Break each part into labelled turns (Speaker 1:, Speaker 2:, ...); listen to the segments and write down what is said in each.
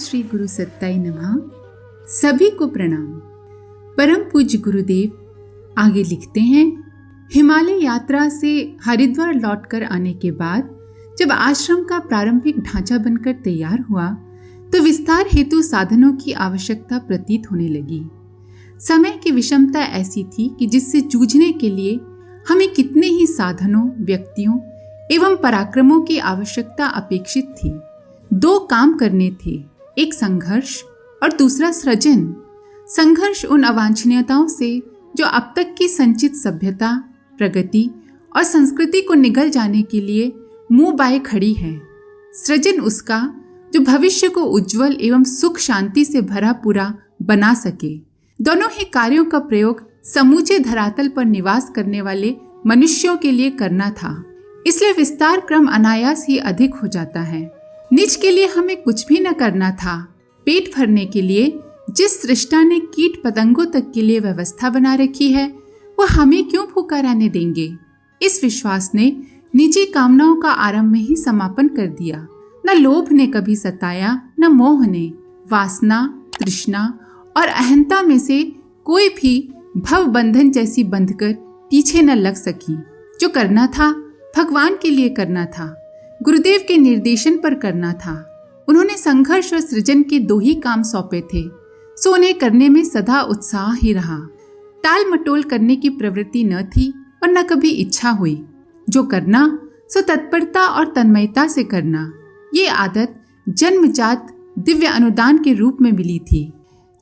Speaker 1: श्री गुरु सत्ताय नमः। सभी को प्रणाम। परम पूज्य गुरुदेव आगे लिखते हैं, हिमालय यात्रा से हरिद्वार लौटकर आने के बाद जब आश्रम का प्रारंभिक ढांचा बनकर तैयार हुआ तो विस्तार हेतु साधनों की आवश्यकता प्रतीत होने लगी। समय की विषमता ऐसी थी कि जिससे जूझने के लिए हमें कितने ही साधनों, व्यक्तियों एवं पराक्रमों की आवश्यकता अपेक्षित थी। दो काम करने थे, एक संघर्ष और दूसरा सृजन। संघर्ष उन अवांछनीयताओं से जो अब तक की संचित सभ्यता, प्रगति और संस्कृति को निगल जाने के लिए मुंह बाए खड़ी है। सृजन उसका जो भविष्य को उज्जवल एवं सुख शांति से भरा पूरा बना सके। दोनों ही कार्यों का प्रयोग समूचे धरातल पर निवास करने वाले मनुष्यों के लिए करना था। इसलिए विस्तार क्रम अनायास ही अधिक हो जाता है। निज के लिए हमें कुछ भी न करना था। पेट भरने के लिए जिस सृष्टा ने कीट पतंगों तक के लिए व्यवस्था बना रखी है, वो हमें क्यों भूखा रहने देंगे। इस विश्वास ने निजी कामनाओं का आरंभ में ही समापन कर दिया। न लोभ ने कभी सताया, न मोह ने। वासना, तृष्णा और अहंता में से कोई भी भव बंधन जैसी बंधकर पीछे न लग सकी। जो करना था भगवान के लिए करना था, गुरुदेव के निर्देशन पर करना था। उन्होंने संघर्ष और सृजन के दो ही काम सौंपे थे, सो उन्हें करने में सदा उत्साह ही रहा। टाल मटोल करने की प्रवृत्ति न थी और न कभी इच्छा हुई। जो करना सो तत्परता और तन्मयता से करना। ये आदत जन्मजात दिव्य अनुदान के रूप में मिली थी।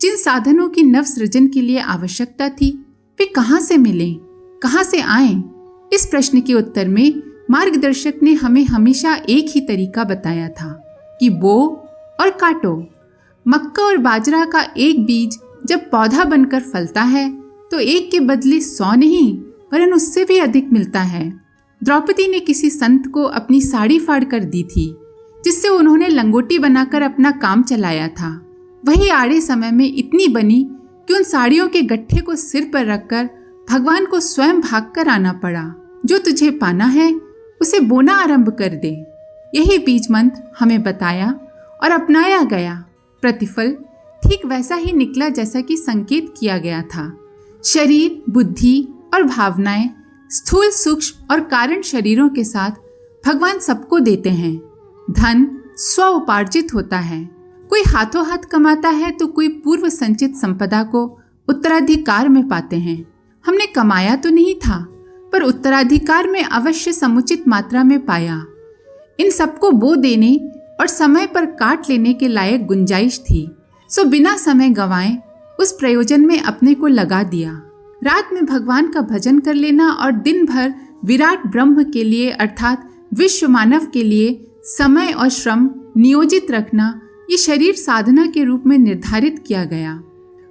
Speaker 1: जिन साधनों की नव सृजन के लिए आवश्यकता थी वे कहाँ से मिले, कहाँ से आए? इस प्रश्न के उत्तर में मार्गदर्शक ने हमें हमेशा एक ही तरीका बताया था कि बो और काटो। मक्का और बाजरा का एक बीज जब पौधा बनकर फलता है तो एक के बदले 100 नहीं वरन उससे भी अधिक मिलता है। द्रौपदी ने किसी संत को अपनी साड़ी फाड़ कर दी थी, जिससे उन्होंने लंगोटी बनाकर अपना काम चलाया था। वही आड़े समय में इतनी बनी कि उन साड़ियों के गट्ठे को सिर पर रखकर भगवान को स्वयं भागकर आना पड़ा। जो तुझे पाना है उसे बोना आरंभ कर दे। यही बीज मंत्र हमें बताया और अपनाया गया। प्रतिफल ठीक वैसा ही निकला जैसा कि संकेत किया गया था। शरीर, बुद्धि और भावनाएं स्थूल, सूक्ष्म और कारण शरीरों के साथ भगवान सबको देते हैं। धन स्व उपार्जित होता है। कोई हाथों हाथ कमाता है तो कोई पूर्व संचित संपदा को उत्तराधिकार में पाते हैं। हमने कमाया तो नहीं था पर उत्तराधिकार में अवश्य समुचित मात्रा में पाया। इन सबको बो देने और समय पर काट लेने के लायक गुंजाइश थी, सो बिना समय गंवाए उस प्रयोजन में अपने को लगा दिया। रात में भगवान का भजन कर लेना और दिन भर विराट ब्रह्म के लिए अर्थात विश्व मानव के लिए समय और श्रम नियोजित रखना, ये शरीर साधना के रूप में निर्धारित किया गया।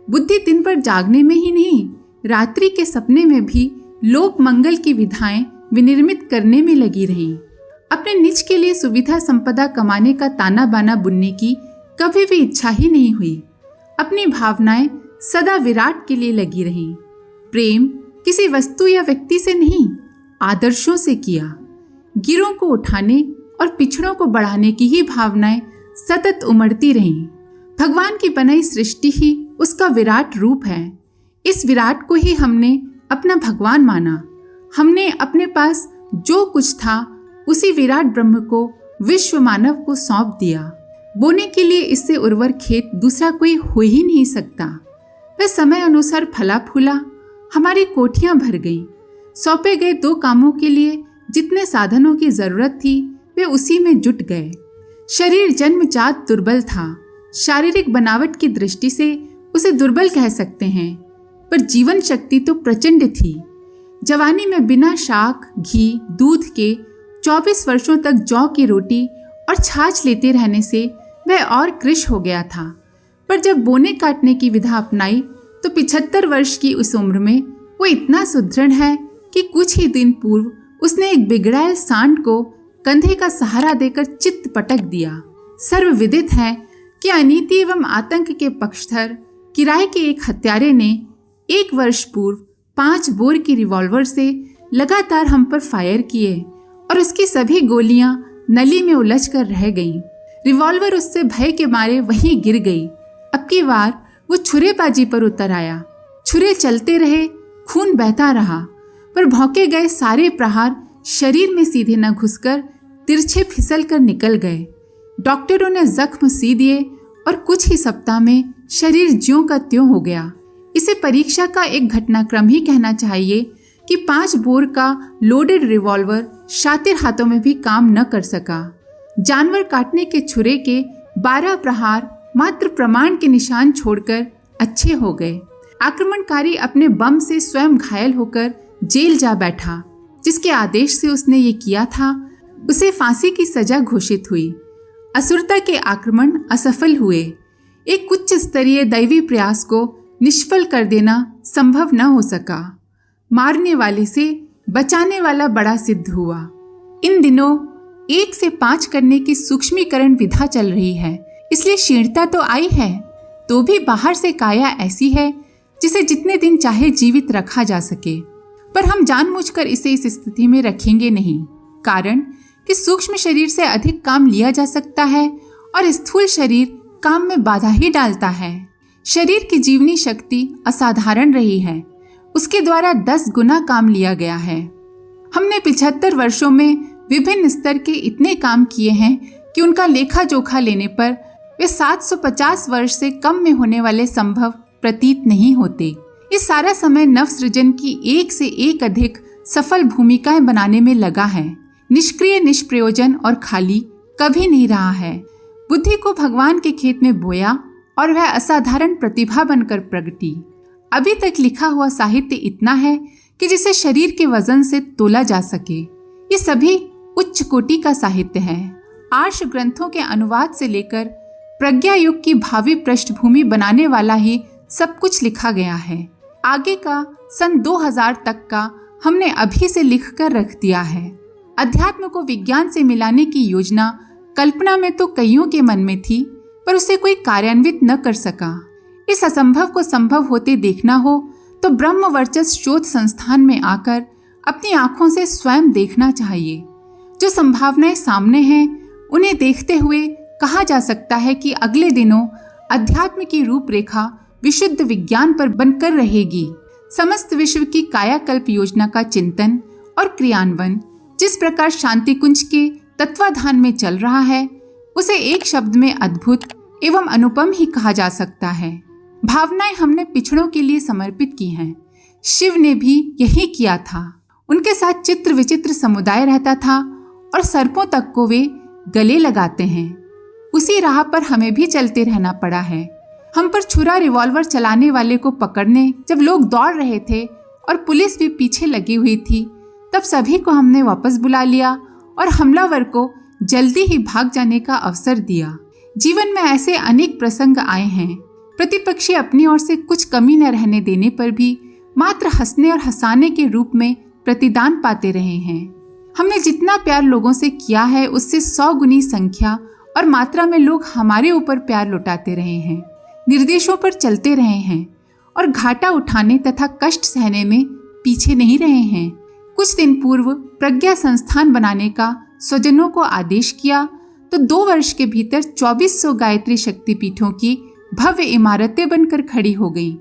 Speaker 1: बुद्धि दिन भर जागने में ही नहीं, रात्रि के सपने में भी लोक मंगल की विधाएं विनिर्मित करने में लगी रही। अपने निज के लिए सुविधा संपदा कमाने का ताना बाना बुनने की कभी भी इच्छा ही नहीं हुई। अपनी भावनाएं सदा विराट के लिए लगी रही। प्रेम किसी वस्तु या व्यक्ति से नहीं, आदर्शों से किया। गिरों को उठाने और पिछड़ों को बढ़ाने की ही भावनाएं सतत उमड़ती रहीं। भगवान की बनाई सृष्टि ही उसका विराट रूप है। इस विराट को ही हमने अपना भगवान माना। हमने अपने पास जो कुछ था उसी विराट ब्रह्म को विश्व मानव को सौंप दिया। बोने के लिए इससे उर्वर खेत दूसरा कोई हो ही नहीं सकता। वह समय अनुसार फला फूला, हमारी कोठियां भर गईं। सौंपे गए दो कामों के लिए जितने साधनों की जरूरत थी वे उसी में जुट गए। शरीर जन्मजात दुर्बल था। शारीरिक बनावट की दृष्टि से उसे दुर्बल कह सकते हैं, पर जीवन शक्ति तो प्रचंड थी। जवानी में बिना शाक, घी, दूध के 24 वर्षों तक जौ की रोटी और छाछ लेते रहने से वह और कृश हो गया था। पर जब बोने काटने की विधा अपनाई तो 75 वर्ष की उस उम्र में वो इतना सुदृढ़ है कि कुछ ही दिन पूर्व उसने एक बिगड़ायल सांड को कंधे का सहारा देकर चित्त पटक दिया। सर्वविदित है कि अनीति एवं आतंक के पक्षधर किराए के एक हत्यारे ने 1 वर्ष पूर्व 5 बोर की रिवॉल्वर से लगातार हम पर फायर किए और उसकी सभी गोलियां नली में उलझकर रह गईं। रिवॉल्वर उससे भय के मारे वहीं गिर गई। अब की बार वो छुरेबाजी पर उतर आया। छुरे चलते रहे, खून बहता रहा, पर भौंके गए सारे प्रहार शरीर में सीधे न घुसकर तिरछे फिसल कर निकल गए। डॉक्टरों ने जख्म सी दिए और कुछ ही सप्ताह में शरीर ज्यों का त्यों हो गया। इसे परीक्षा का एक घटनाक्रम ही कहना चाहिए कि 5 बोर का लोडेड रिवॉल्वर शातिर हाथों में भी काम न कर सका। जानवर काटने के छुरे के 12 प्रहार मात्र प्रमाण के निशान छोड़कर अच्छे हो गए। आक्रमणकारी अपने बम से स्वयं घायल होकर जेल जा बैठा। जिसके आदेश से उसने ये किया था उसे फांसी की सजा घोषित हुई। असुरता के आक्रमण असफल हुए। एक उच्च स्तरीय दैवी प्रयास को निष्फल कर देना संभव न हो सका। मारने वाले से बचाने वाला बड़ा सिद्ध हुआ। इन दिनों 1 से 5 करने की सूक्ष्मीकरण विधा चल रही है, इसलिए शीर्णता तो आई है, तो भी बाहर से काया ऐसी है जिसे जितने दिन चाहे जीवित रखा जा सके। पर हम जानबूझकर इसे इस स्थिति में रखेंगे नहीं, कारण कि सूक्ष्म शरीर से अधिक काम लिया जा सकता है और स्थूल शरीर काम में बाधा ही डालता है। शरीर की जीवनी शक्ति असाधारण रही है, उसके द्वारा 10 गुना काम लिया गया है। हमने 75 वर्षों में विभिन्न स्तर के इतने काम किए हैं कि उनका लेखा जोखा लेने पर वे 750 वर्ष से कम में होने वाले संभव प्रतीत नहीं होते। इस सारा समय नव सृजन की एक से एक अधिक सफल भूमिकाएं बनाने में लगा है। निष्क्रिय, निष्प्रयोजन और खाली कभी नहीं रहा है। बुद्धि को भगवान के खेत में बोया और वह असाधारण प्रतिभा बनकर प्रगटी। अभी तक लिखा हुआ साहित्य इतना है कि जिसे शरीर के वजन से तोला जा सके। ये सभी उच्च कोटि का साहित्य है। आर्ष ग्रंथों के अनुवाद से लेकर प्रज्ञा युग की भावी पृष्ठभूमि बनाने वाला ही सब कुछ लिखा गया है। आगे का सन 2000 तक का हमने अभी से लिख कर रख दिया है। अध्यात्म को विज्ञान से मिलाने की योजना कल्पना में तो कईयों के मन में थी, पर उसे कोई कार्यान्वित न कर सका। इस असंभव को संभव होते देखना हो तो ब्रह्म वर्चस्व शोध संस्थान में आकर अपनी आंखों से स्वयं देखना चाहिए। जो संभावनाएं सामने हैं उन्हें देखते हुए कहा जा सकता है कि अगले दिनों अध्यात्म की रूपरेखा विशुद्ध विज्ञान पर बनकर रहेगी। समस्त विश्व की कायाकल्प योजना का चिंतन और क्रियान्वयन जिस प्रकार शांति कुंज के तत्वाधान में चल रहा है, उसे एक शब्द में अद्भुत एवं अनुपम ही कहा जा सकता है। भावनाएं हमने पिछड़ों के लिए समर्पित की हैं। शिव ने भी यही किया था। उनके साथ चित्र विचित्र समुदाय रहता था और सर्पों तक को वे गले लगाते हैं। उसी राह पर हमें भी चलते रहना पड़ा है। हम पर छुरा रिवॉल्वर चलाने वाले को पकड़ने जब लोग दौड़ रहे थे और पुलिस भी पीछे लगी हुई थी, तब सभी को हमने वापस बुला लिया और हमलावर को जल्दी ही भाग जाने का अवसर दिया। जीवन में ऐसे अनेक प्रसंग आए हैं। प्रतिपक्षी अपनी ओर से कुछ कमी न रहने देने पर भी मात्र हंसने और हंसाने के रूप में प्रतिदान पाते रहे हैं। हमने जितना प्यार लोगों से किया है उससे 100 गुनी संख्या और मात्रा में लोग हमारे ऊपर प्यार लुटाते रहे हैं, निर्देशों पर चलते रहे हैं और घाटा उठाने तथा कष्ट सहने में पीछे नहीं रहे हैं। कुछ दिन पूर्व प्रज्ञा संस्थान बनाने का स्वजनों को आदेश किया तो 2 वर्ष के भीतर 2400 गायत्री शक्तिपीठों की भव्य इमारतें बनकर खड़ी हो गईं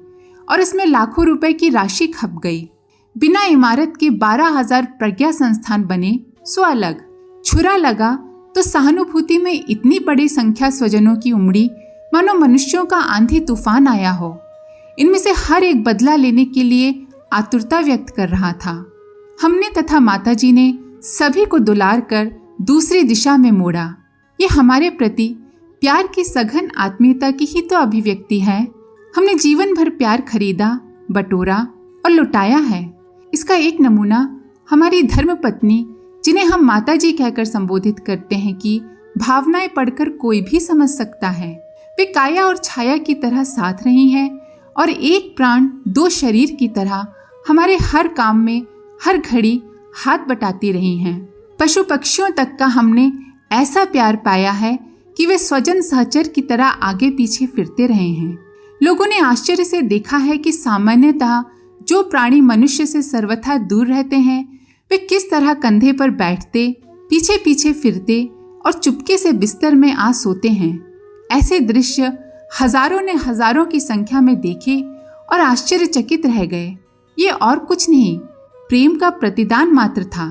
Speaker 1: और इसमें लाखों रुपए की राशि खप गई। बिना इमारत के 12,000 प्रज्ञा संस्थान बने सो अलग। छुरा लगा तो सहानुभूति में इतनी बड़ी संख्या स्वजनों की उमड़ी मानो मनुष्यों का आंधी तूफान आया हो। इनमें से हर एक बदला लेने के लिए आतुरता व्यक्त कर रहा था। हमने तथा माताजी ने सभी को दुलार कर दूसरी दिशा में मोड़ा। ये हमारे प्रति प्यार की सघन आत्मीयता की ही तो अभिव्यक्ति है। हमने जीवन भर प्यार खरीदा, बटोरा और लुटाया है। इसका एक नमूना हमारी धर्मपत्नी, जिन्हें हम माताजी कहकर संबोधित करते हैं, कि भावनाएं पढ़कर कोई भी समझ सकता है। वे काया और छाया की तरह साथ रही हैं और एक प्राण 2 शरीर की तरह हमारे हर काम में हर घड़ी हाथ बटाती रही हैं। पशु पक्षियों तक का हमने ऐसा प्यार पाया है कि वे स्वजन सहचर की तरह आगे पीछे फिरते रहे हैं। लोगों ने आश्चर्य से देखा है कि सामान्यतः जो प्राणी मनुष्य से सर्वथा दूर रहते हैं, वे किस तरह कंधे पर बैठते, पीछे पीछे फिरते और चुपके से बिस्तर में आ सोते हैं। ऐसे दृश्य हजारों ने हजारों की संख्या में देखे और आश्चर्यचकित रह गए। ये और कुछ नहीं, प्रेम का प्रतिदान मात्र था।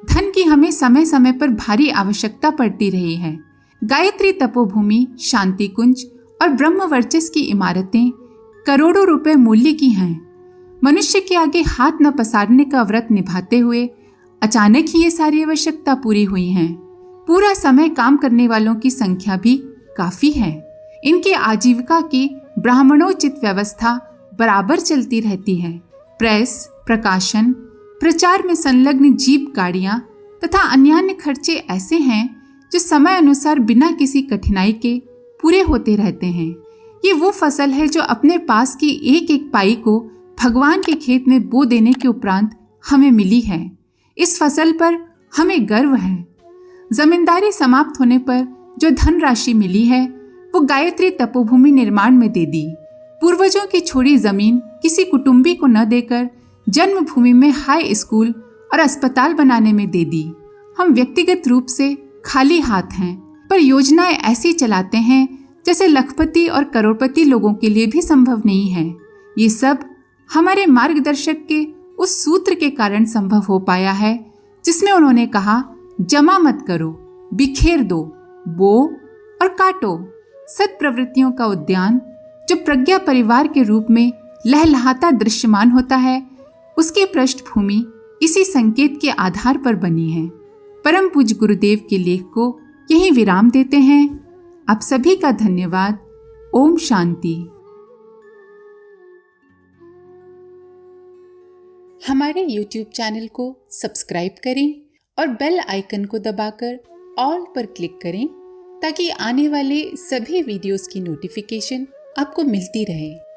Speaker 1: धन की हमें समय समय पर भारी आवश्यकता पड़ती रही है। गायत्री तपोभूमि, शांति कुंज और ब्रह्म वर्चस्व की इमारतें करोड़ों रुपए मूल्य की हैं। मनुष्य के आगे हाथ न पसारने का व्रत निभाते हुए अचानक ही ये सारी आवश्यकता पूरी हुई हैं। पूरा समय काम करने वालों की संख्या भी काफी है। इनके आजीविका की ब्राह्मणोचित व्यवस्था बराबर चलती रहती है। प्रेस, प्रकाशन, प्रचार में संलग्न जीप गाड़ियां तथा अन्य खर्चे ऐसे हैं जो समय अनुसार बिना किसी कठिनाई के पूरे होते रहते हैं। ये वो फसल है जो अपने पास की एक एक पाई को भगवान के खेत में बो देने के उपरांत हमें मिली है। इस फसल पर हमें गर्व है। जमींदारी समाप्त होने पर जो धनराशि मिली है वो गायत्री तपोभूमि निर्माण में दे दी। पूर्वजों की छोड़ी जमीन किसी कुटुंबी को न देकर जन्मभूमि में हाई स्कूल और अस्पताल बनाने में दे दी। हम व्यक्तिगत रूप से खाली हाथ हैं, पर योजनाएं ऐसी चलाते हैं जैसे लखपति और करोड़पति लोगों के लिए भी संभव नहीं है। ये सब हमारे मार्गदर्शक के उस सूत्र के कारण संभव हो पाया है जिसमें उन्होंने कहा, जमा मत करो, बिखेर दो, बो और काटो। सत्प्रवृत्तियों का उद्यान जो प्रज्ञा परिवार के रूप में लहलहाता दृश्यमान होता है, उसकी पृष्ठभूमि इसी संकेत के आधार पर बनी है। परम पूज्य गुरुदेव के लेख को यहीं विराम देते हैं। आप सभी का धन्यवाद। ओम शांति। हमारे YouTube चैनल को सब्सक्राइब करें और बेल आइकन को दबाकर ऑल पर क्लिक करें ताकि आने वाले सभी वीडियोस की नोटिफिकेशन आपको मिलती रहे।